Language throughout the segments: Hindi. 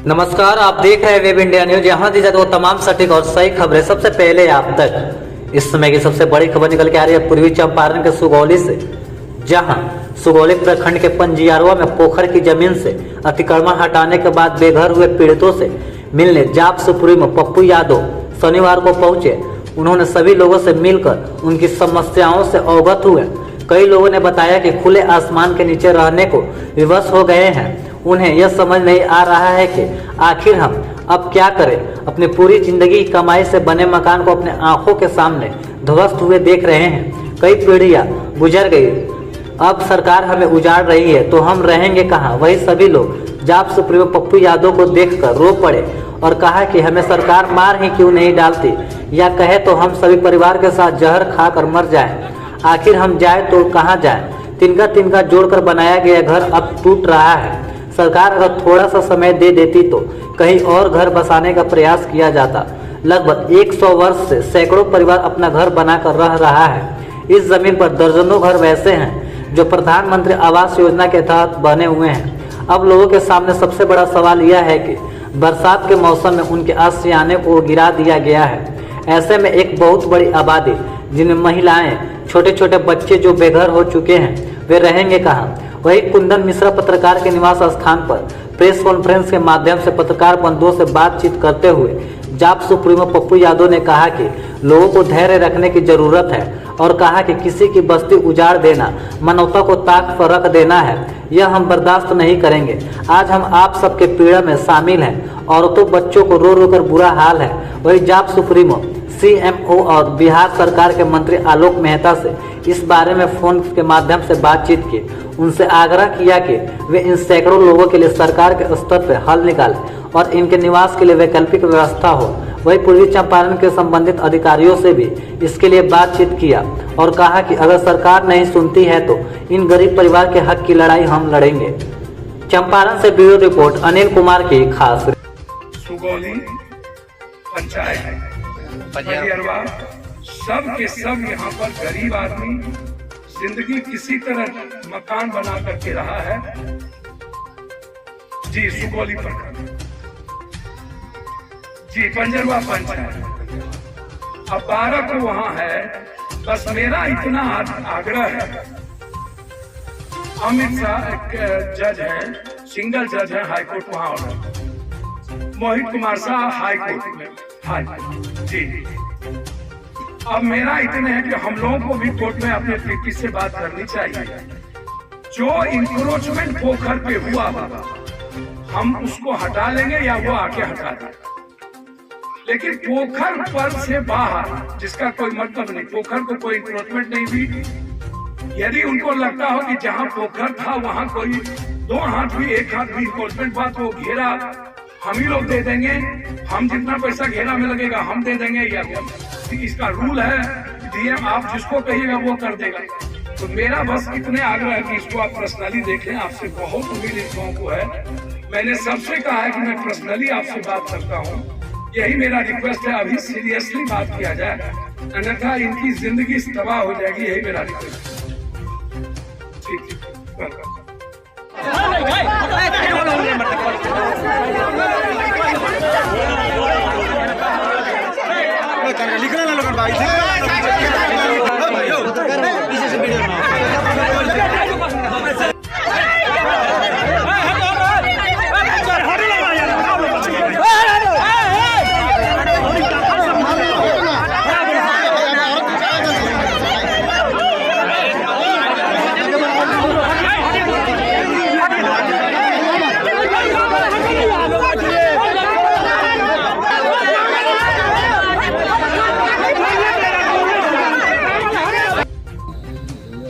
नमस्कार, आप देख रहे हैं वेब इंडिया न्यूज। यहाँ दी जाती है वो तमाम सटीक और सही खबरें सबसे पहले आप तक। इस समय की सबसे बड़ी खबर निकल के आ रही है पूर्वी चंपारण के सुगौली से, जहां सुगौली प्रखंड के पंजियारवा में पोखर की जमीन से अतिक्रमण हटाने के बाद बेघर हुए पीड़ितों से मिलने जाप सुप्रीमो पप्पू यादव शनिवार को पहुंचे। उन्होंने सभी लोगों से मिलकर उनकी समस्याओं से अवगत हुए। कई लोगों ने बताया कि खुले आसमान के नीचे रहने को विवश हो गए हैं। उन्हें यह समझ नहीं आ रहा है कि आखिर हम अब क्या करें। अपनी पूरी जिंदगी की कमाई से बने मकान को अपने आंखों के सामने ध्वस्त हुए देख रहे हैं। कई पीढ़ियां गुजर गई, अब सरकार हमें उजाड़ रही है तो हम रहेंगे कहाँ। वही सभी लोग जाप सुप्रीमो पप्पू यादव को देखकर रो पड़े और कहा कि हमें सरकार मार ही क्यों नहीं डालती, या कहे तो हम सभी परिवार के साथ जहर खाकर मर जाएं। आखिर हम जाए तो कहाँ जाएं। तिनका तिनका जोड़कर बनाया गया घर अब टूट रहा है। सरकार अगर थोड़ा सा समय दे देती तो कहीं और घर बसाने का प्रयास किया जाता। लगभग 100 वर्ष से सैकड़ों परिवार अपना घर बनाकर रह रहा है। इस जमीन पर दर्जनों घर वैसे हैं जो प्रधानमंत्री आवास योजना के तहत बने हुए हैं। अब लोगों के सामने सबसे बड़ा सवाल यह है कि बरसात के मौसम में उनके आशियाने को गिरा दिया गया है। ऐसे में एक बहुत बड़ी आबादी, जिनमें महिलाएं, छोटे छोटे बच्चे जो बेघर हो चुके हैं, वे रहेंगे कहाँ। वही कुंदन मिश्रा पत्रकार के निवास स्थान पर प्रेस कॉन्फ्रेंस के माध्यम से पत्रकार बंधुओं से बातचीत करते हुए जाप सुप्रीमो पप्पू यादव ने कहा कि लोगों को धैर्य रखने की जरूरत है और कहा कि किसी की बस्ती उजाड़ देना मानवता को ताक पर रख देना है, यह हम बर्दाश्त नहीं करेंगे। आज हम आप सबके पीड़ा में शामिल हैं। औरतों बच्चों को रो रो कर बुरा हाल है। वही जाप सुप्रीमो CMO और बिहार सरकार के मंत्री आलोक मेहता से इस बारे में फोन के माध्यम से बातचीत की। उनसे आग्रह किया कि वे इन सैकड़ों लोगों के लिए सरकार के स्तर पर हल निकालें और इनके निवास के लिए वैकल्पिक व्यवस्था हो। वही पूर्वी चंपारण के संबंधित अधिकारियों से भी इसके लिए बातचीत किया और कहा कि अगर सरकार नहीं सुनती है तो इन गरीब परिवार के हक की लड़ाई हम लड़ेंगे। चंपारण से ब्यूरो रिपोर्ट अनिल कुमार की खास। सुगौली पंचायत पंजियारवा सब के सब यहाँ पर गरीब आदमी जिंदगी किसी तरह मकान बना करके रहा है। जी सुगौली प्रखंड, जी पंजियारवा पंचायत। अब 12 को वहां है। बस मेरा इतना आग्रह है, अमित शाह एक जज है, सिंगल जज है हाई कोर्ट वहां, और मोहित कुमार शाह हाई कोर्ट में, हाई जी। अब मेरा इतने है कि हम लोगों को भी कोर्ट में अपने पीपी से बात करनी चाहिए। जो इंक्रोचमेंट पोखर पे हुआ हम उसको हटा लेंगे या वो आके हटा दें, लेकिन पोखर पर से बाहर जिसका कोई मतलब नहीं, पोखर को कोई इंक्रोचमेंट नहीं हुई। यदि उनको लगता हो कि जहां पोखर था वहां कोई 2 हाथ भी 1 हाथ भी इंक्रोचमेंट हुआ तो घेरा हम ही लोग दे देंगे। हम जितना पैसा घेरा में लगेगा हम दे देंगे, या इसका रूल है DM आप जिसको कहिएगा वो कर देगा। तो मेरा बस इतने आग्रह है कि इसको आप पर्सनली देखें। आपसे बहुत उम्मीद इन लोगों को है। मैंने सबसे कहा है कि मैं पर्सनली आपसे बात करता हूँ, यही मेरा रिक्वेस्ट है। अभी सीरियसली बात किया जाए, अन्यथा इनकी जिंदगी तबाह हो जाएगी। यही मेरा रिक्वेस्ट है। ठीक वेलकम। लिखना ना लोगन भाई पीछे से वीडियो बनाओ।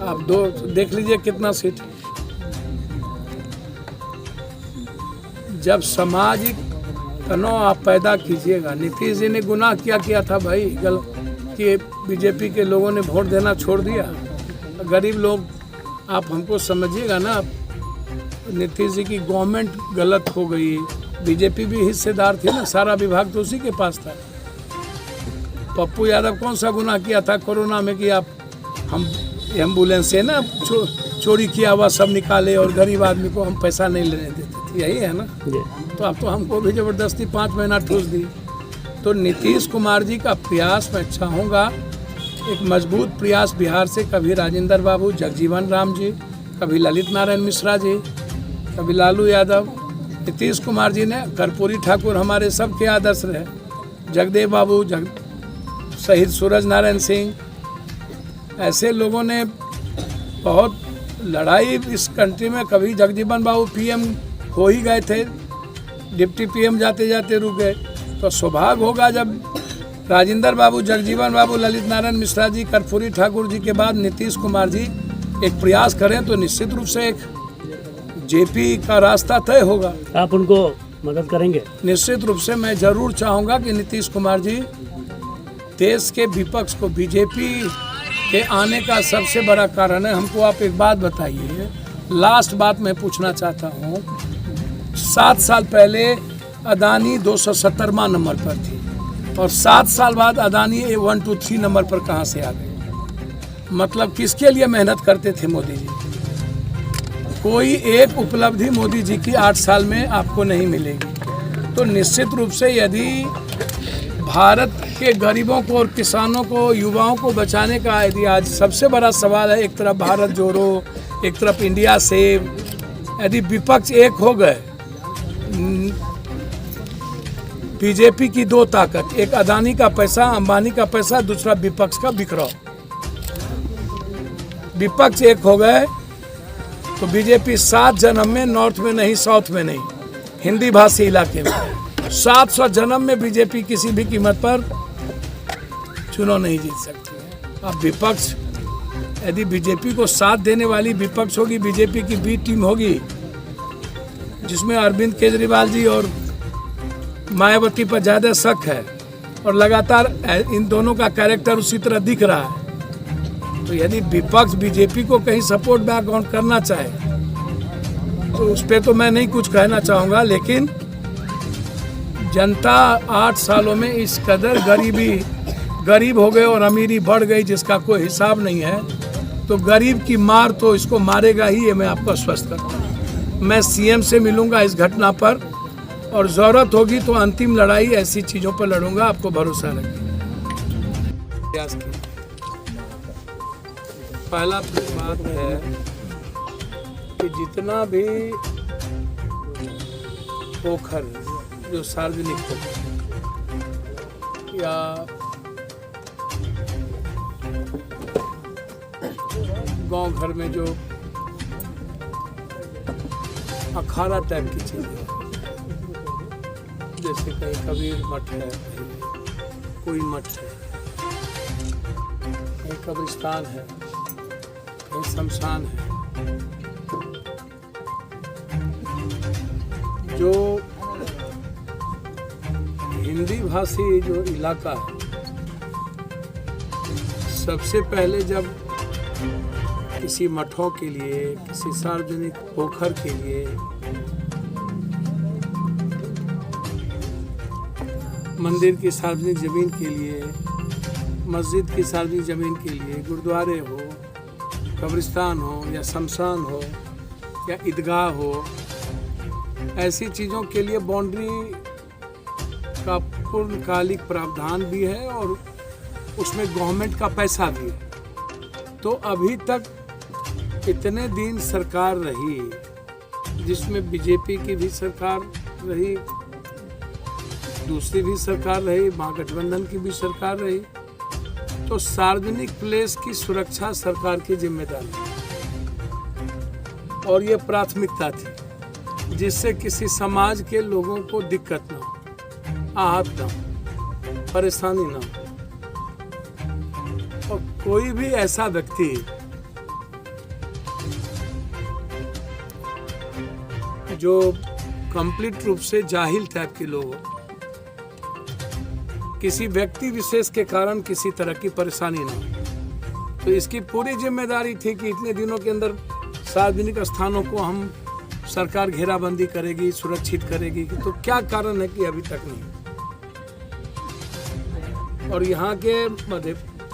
आप देख लीजिए कितना सीट। जब सामाजिक तनाव आप पैदा कीजिएगा, नीतीश जी ने गुनाह किया था भाई, कि बीजेपी के लोगों ने वोट देना छोड़ दिया। गरीब लोग आप हमको समझिएगा ना, नीतीश जी की गवर्नमेंट गलत हो गई। बीजेपी भी हिस्सेदार थी ना, सारा विभाग तो उसी के पास था। पप्पू यादव कौन सा गुनाह किया था कोरोना में कि आप हम एम्बुलेंस से ना चोरी किया हुआ सब निकाले और गरीब आदमी को हम पैसा नहीं लेने देते थे, यही है ना। तो अब तो हमको भी ज़बरदस्ती 5 महीना ठूस दी। तो नीतीश कुमार जी का प्रयास मैं चाहूँगा, एक मजबूत प्रयास बिहार से, कभी राजेंद्र बाबू, जगजीवन राम जी, कभी ललित नारायण मिश्रा जी, कभी लालू यादव, नीतीश कुमार जी ने, कर्पूरी ठाकुर हमारे सबके आदर्श रहे, जगदेव बाबू, शहीद सूरज नारायण सिंह, ऐसे लोगों ने बहुत लड़ाई इस कंट्री में। कभी जगजीवन बाबू पीएम हो ही गए थे, डिप्टी पीएम जाते जाते रुक गए। तो सौभाग्य होगा जब राजेंद्र बाबू, जगजीवन बाबू, ललित नारायण मिश्रा जी, कर्पूरी ठाकुर जी के बाद नीतीश कुमार जी एक प्रयास करें तो निश्चित रूप से एक जेपी का रास्ता तय होगा। आप उनको मदद करेंगे? निश्चित रूप से मैं जरूर चाहूँगा कि नीतीश कुमार जी देश के विपक्ष को, बीजेपी के आने का सबसे बड़ा कारण है। हमको आप एक बात बताइए, लास्ट बात मैं पूछना चाहता हूँ, 7 साल पहले अदानी 270वां नंबर पर थी और 7 साल बाद अदानी 1, 2, 3 नंबर पर कहाँ से आ गए? मतलब किसके लिए मेहनत करते थे मोदी जी? कोई एक उपलब्धि मोदी जी की 8 साल में आपको नहीं मिलेगी। तो निश्चित रूप से यदि भारत के गरीबों को और किसानों को, युवाओं को बचाने का यदि आज सबसे बड़ा सवाल है, एक तरफ भारत जोड़ो, एक तरफ इंडिया सेव, यदि विपक्ष एक हो गए, बीजेपी की 2 ताकत, एक अदानी का पैसा, अंबानी का पैसा, दूसरा विपक्ष का बिखराव, विपक्ष एक हो गए तो बीजेपी 7 जन्म में, नॉर्थ में नहीं, साउथ में नहीं, हिंदी भाषी इलाके में 700 जन्म में बीजेपी किसी भी कीमत पर चुनाव नहीं जीत सकती है। अब विपक्ष, यदि बीजेपी को साथ देने वाली विपक्ष होगी, बीजेपी की बी टीम होगी जिसमें अरविंद केजरीवाल जी और मायावती पर ज़्यादा शक है और लगातार इन दोनों का कैरेक्टर उसी तरह दिख रहा है, तो यदि विपक्ष बीजेपी को कहीं सपोर्ट बैकग्राउंड करना चाहे तो उस पर तो मैं नहीं कुछ कहना चाहूँगा। लेकिन जनता 8 सालों में इस कदर गरीब हो गए और अमीरी बढ़ गई जिसका कोई हिसाब नहीं है, तो गरीब की मार तो इसको मारेगा ही, ये मैं आपको आश्वस्त करता हूँ। मैं सीएम से मिलूंगा इस घटना पर और ज़रूरत होगी तो अंतिम लड़ाई ऐसी चीज़ों पर लड़ूंगा, आपको भरोसा रखिए। पहला बात है कि जितना भी पोखर जो सार्वजनिक पोखर या गांव घर में जो अखाड़ा टाइप की चीज़ है, जैसे कहीं कबीर मठ है, कोई मठ है, कहीं कब्रिस्तान है, कहीं शमशान है, जो हिंदी भाषी जो इलाका है, सबसे पहले जब किसी मठों के लिए, किसी सार्वजनिक पोखर के लिए, मंदिर की सार्वजनिक जमीन के लिए, मस्जिद की सार्वजनिक जमीन के लिए, गुरुद्वारे हो, कब्रिस्तान हो या शमशान हो या ईदगाह हो, ऐसी चीज़ों के लिए बाउंड्री का पूर्णकालिक प्रावधान भी है और उसमें गवर्नमेंट का पैसा भी है। तो अभी तक इतने दिन सरकार रही जिसमें बीजेपी की भी सरकार रही, दूसरी भी सरकार रही, महागठबंधन की भी सरकार रही, तो सार्वजनिक प्लेस की सुरक्षा सरकार की जिम्मेदारी और ये प्राथमिकता थी, जिससे किसी समाज के लोगों को दिक्कत ना हो, आहत ना हो, परेशानी ना हो। और कोई भी ऐसा व्यक्ति जो कंप्लीट रूप से जाहिल टाइप के लोग, किसी व्यक्ति विशेष के कारण किसी तरह की परेशानी ना हो, तो इसकी पूरी जिम्मेदारी थी कि इतने दिनों के अंदर सार्वजनिक स्थानों को हम सरकार घेराबंदी करेगी, सुरक्षित करेगी। तो क्या कारण है कि अभी तक नहीं? और यहाँ के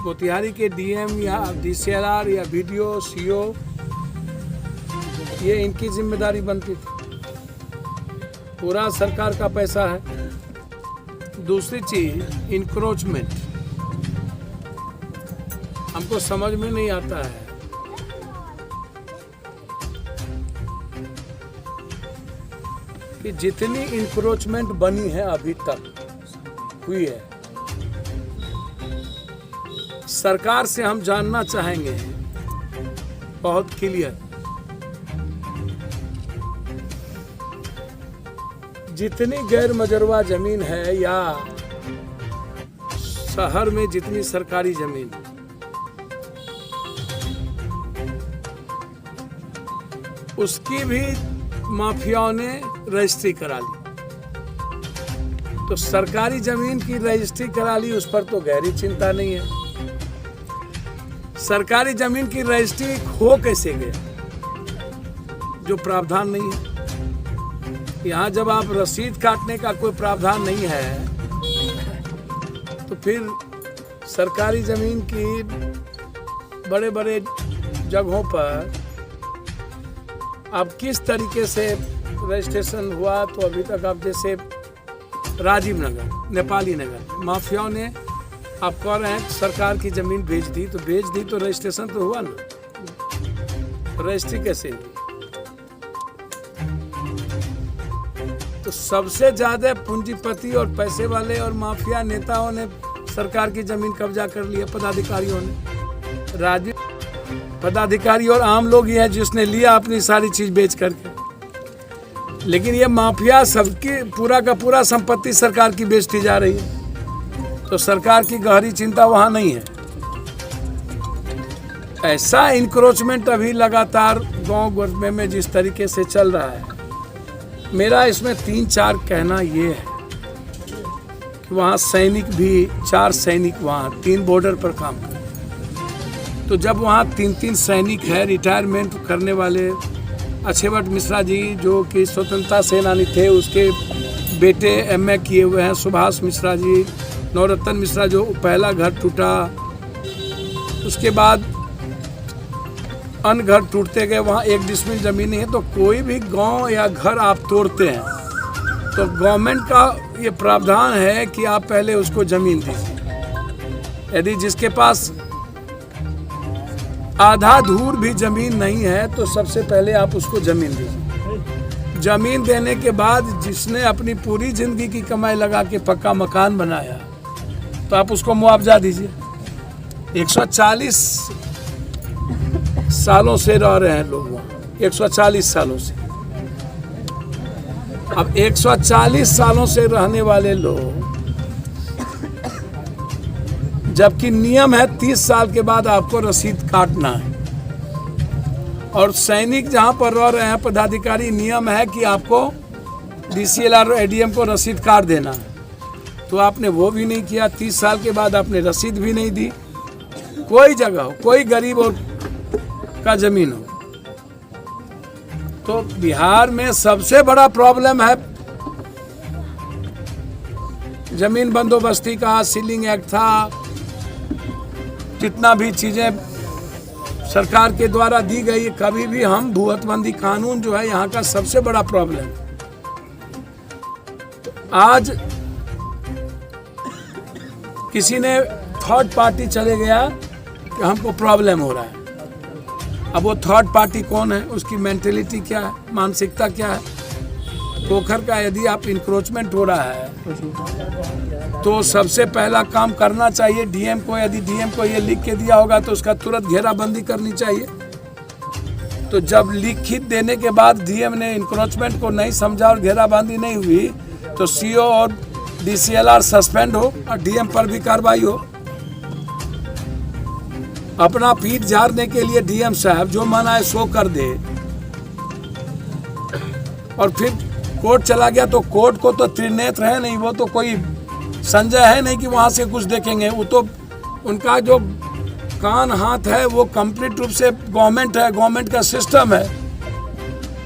मोतिहारी के डीएम या डीसीएलआर या बीडीओ, सीओ ये इनकी जिम्मेदारी बनती थी। पूरा सरकार का पैसा है। दूसरी चीज इंक्रोचमेंट हमको समझ में नहीं आता है। कि जितनी इंक्रोचमेंट बनी है अभी तक हुई है, सरकार से हम जानना चाहेंगे बहुत क्लियर, जितनी गैर मजरूआ जमीन है या शहर में जितनी सरकारी जमीन, उसकी भी माफियाओं ने रजिस्ट्री करा ली। तो सरकारी जमीन की रजिस्ट्री करा ली, उस पर तो गहरी चिंता नहीं है। सरकारी जमीन की रजिस्ट्री हो कैसे गया, जो प्रावधान नहीं है। यहाँ जब आप रसीद काटने का कोई प्रावधान नहीं है, तो फिर सरकारी जमीन की बड़े बड़े जगहों पर अब किस तरीके से रजिस्ट्रेशन हुआ। तो अभी तक आप जैसे राजीव नगर, नेपाली नगर, माफियाओं ने आप कह रहे हैं सरकार की जमीन बेच दी, तो बेच दी तो रजिस्ट्रेशन तो हुआ ना, रजिस्ट्री कैसे हुई। तो सबसे ज्यादा पूंजीपति और पैसे वाले और माफिया नेताओं ने सरकार की जमीन कब्जा कर लिया, पदाधिकारियों ने। राजीव पदाधिकारी और आम लोग ही है जिसने लिया अपनी सारी चीज बेच करके। लेकिन ये माफिया सबकी पूरा का पूरा संपत्ति सरकार की बेचती जा रही है। तो सरकार की गहरी चिंता वहां नहीं है। ऐसा इंक्रोचमेंट अभी लगातार गांव में जिस तरीके से चल रहा है, मेरा इसमें 3-4 कहना ये है कि वहाँ सैनिक भी 4 सैनिक वहाँ 3 बॉर्डर पर काम कर। तो जब वहाँ 3-3 सैनिक है, रिटायरमेंट करने वाले, अच्छेवट मिश्रा जी जो कि स्वतंत्रता सेनानी थे, उसके बेटे MA किए हुए हैं, सुभाष मिश्रा जी, नवरत्न मिश्रा जो पहला घर टूटा, उसके बाद अन्य घर टूटते गए। वहाँ 1 डिसमिल जमीन है। तो कोई भी गांव या घर आप तोड़ते हैं तो गवर्नमेंट का ये प्रावधान है कि आप पहले उसको जमीन दीजिए। यदि जिसके पास आधा धूर भी जमीन नहीं है तो सबसे पहले आप उसको जमीन दीजिए। जमीन देने के बाद जिसने अपनी पूरी जिंदगी की कमाई लगा के पक्का मकान बनाया, तो आप उसको मुआवजा दीजिए। 140 सालों से रह रहे हैं लोग वहाँ, 140 सालों से। अब 140 सालों से रहने वाले लोग, जबकि नियम है 30 साल के बाद आपको रसीद काटना है, और सैनिक जहां पर रह रहे हैं पदाधिकारी, नियम है कि आपको DCLR और ADM को रसीद काट देना है। तो आपने वो भी नहीं किया। 30 साल के बाद आपने रसीद भी नहीं दी। कोई जगह हो, कोई गरीब और का जमीन हो। तो बिहार में सबसे बड़ा प्रॉब्लम है जमीन बंदोबस्ती का। सीलिंग एक्ट था, जितना भी चीजें सरकार के द्वारा दी गई, कभी भी हम भूहतबंदी कानून जो है यहाँ का सबसे बड़ा प्रॉब्लम। आज किसी ने थर्ड पार्टी चले गया कि हमको प्रॉब्लम हो रहा है। अब वो थर्ड पार्टी कौन है, उसकी मेंटेलिटी क्या है, मानसिकता क्या है। पोखर का यदि आप इंक्रोचमेंट हो रहा है तो सबसे पहला काम करना चाहिए DM को। यदि DM को ये लिख के दिया होगा तो उसका तुरंत घेराबंदी करनी चाहिए। तो जब लिखित देने के बाद DM ने इंक्रोचमेंट को नहीं समझा और घेराबंदी नहीं हुई, तो CO और DCLR सस्पेंड हो और DM पर भी कार्रवाई हो। अपना पीठ झाड़ने के लिए DM साहब जो मना है सो कर दे, और फिर कोर्ट चला गया तो कोर्ट को तो त्रिनेत्र है नहीं, वो तो कोई संजय है नहीं कि वहां से कुछ देखेंगे। वो तो उनका जो कान हाथ है वो कंप्लीट रूप से गवर्नमेंट है, गवर्नमेंट का सिस्टम है।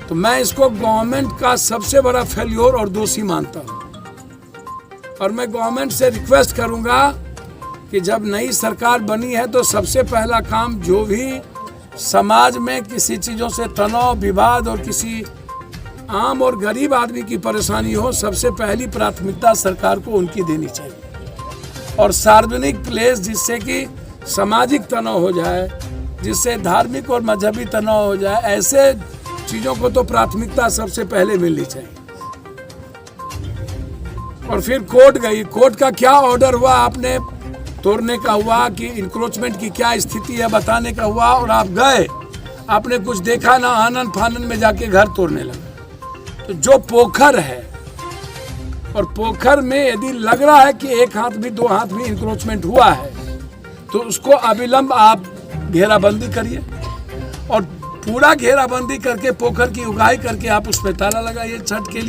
तो मैं इसको गवर्नमेंट का सबसे बड़ा फेल्योर और दोषी मानता हूँ। और मैं गवर्नमेंट से रिक्वेस्ट करूंगा कि जब नई सरकार बनी है तो सबसे पहला काम जो भी समाज में किसी चीज़ों से तनाव, विवाद और किसी आम और गरीब आदमी की परेशानी हो, सबसे पहली प्राथमिकता सरकार को उनकी देनी चाहिए। और सार्वजनिक प्लेस जिससे कि सामाजिक तनाव हो जाए, जिससे धार्मिक और मजहबी तनाव हो जाए, ऐसे चीज़ों को तो प्राथमिकता सबसे पहले मिलनी चाहिए। और फिर कोर्ट गई, कोर्ट का क्या ऑर्डर हुआ, आपने तोड़ने का हुआ कि इंक्रोचमेंट की क्या स्थिति है बताने का हुआ, और आप गए, आपने कुछ देखा ना, आनन फानन में जाके घर तोड़ने लगा। तो जो पोखर है, और पोखर में यदि लग रहा है कि एक हाथ भी 2 हाथ भी इंक्रोचमेंट हुआ है, तो उसको अविलंब आप घेराबंदी करिए, और पूरा घेराबंदी करके पोखर की उगाही करके आप उस पर ताला लगाइए छठ के लिए।